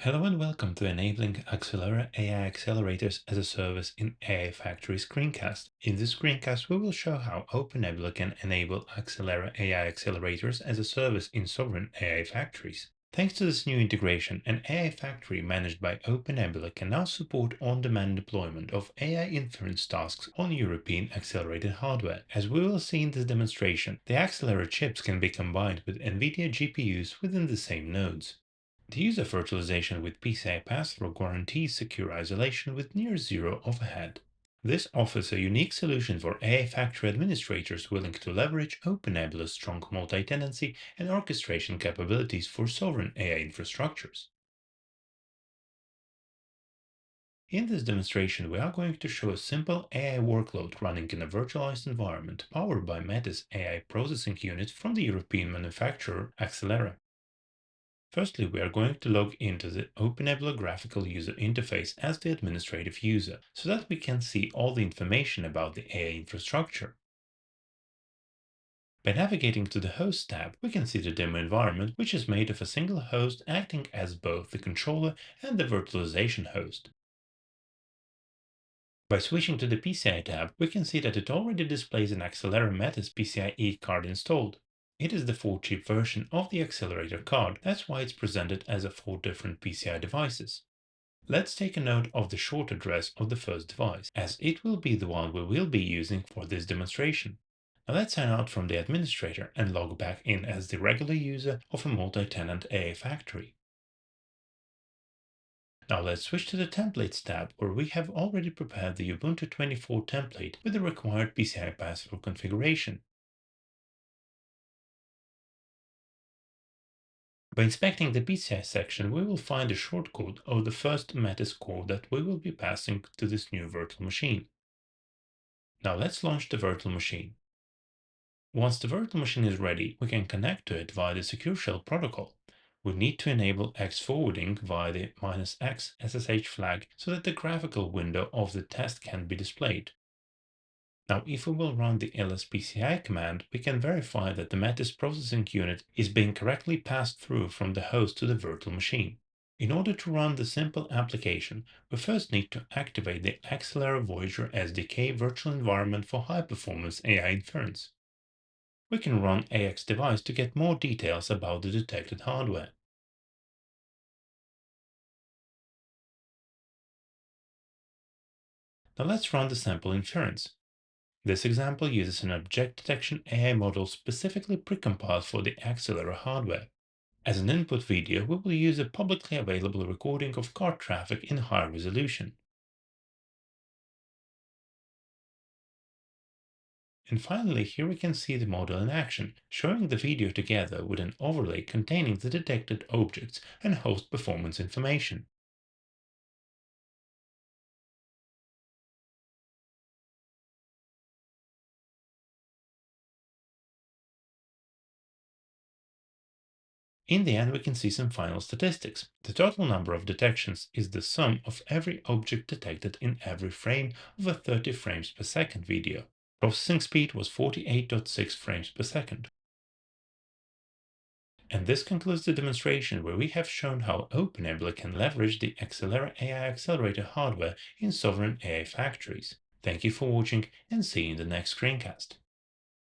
Hello and welcome to enabling Axelera AI Accelerators as a service in AI Factory screencast. In this screencast, we will show how OpenNebula can enable Axelera AI Accelerators as a service in sovereign AI factories. Thanks to this new integration, an AI factory managed by OpenNebula can now support on-demand deployment of AI inference tasks on European accelerated hardware. As we will see in this demonstration, the Axelera chips can be combined with NVIDIA GPUs within the same nodes. The use of virtualization with PCI pass-through guarantees secure isolation with near zero overhead. This offers a unique solution for AI factory administrators willing to leverage OpenNebula's strong multi-tenancy and orchestration capabilities for sovereign AI infrastructures. In this demonstration, we are going to show a simple AI workload running in a virtualized environment powered by Meta's AI processing unit from the European manufacturer Axelera. Firstly, we are going to log into the OpenNebula graphical user interface as the administrative user, so that we can see all the information about the AI infrastructure. By navigating to the Host tab, we can see the demo environment, which is made of a single host acting as both the controller and the virtualization host. By switching to the PCI tab, we can see that it already displays an Axelera Metis PCIe card installed. It is the 4-chip version of the accelerator card, that's why it's presented as 4 different PCI devices. Let's take a note of the short address of the first device, as it will be the one we will be using for this demonstration. Now let's sign out from the administrator and log back in as the regular user of a multi-tenant AI factory. Now let's switch to the Templates tab, where we have already prepared the Ubuntu 24 template with the required PCI pass-through configuration. By inspecting the PCI section, we will find a shortcode of the first Metis core that we will be passing to this new virtual machine. Now let's launch the virtual machine. Once the virtual machine is ready, we can connect to it via the Secure Shell protocol. We need to enable X forwarding via the "-x" SSH flag so that the graphical window of the test can be displayed. Now, if we will run the lspci command, we can verify that the Metis processing unit is being correctly passed through from the host to the virtual machine. In order to run the simple application, we first need to activate the Axelera Voyager SDK virtual environment for high-performance AI inference. We can run AX device to get more details about the detected hardware. Now let's run the sample inference. This example uses an object detection AI model specifically precompiled for the Axelera hardware. As an input video, we will use a publicly available recording of car traffic in high resolution. And finally, here we can see the model in action, showing the video together with an overlay containing the detected objects and host performance information. In the end, we can see some final statistics. The total number of detections is the sum of every object detected in every frame of a 30 frames per second video. Processing speed was 48.6 frames per second. And this concludes the demonstration where we have shown how OpenNebula can leverage the Axelera AI Accelerator hardware in sovereign AI factories. Thank you for watching and see you in the next screencast.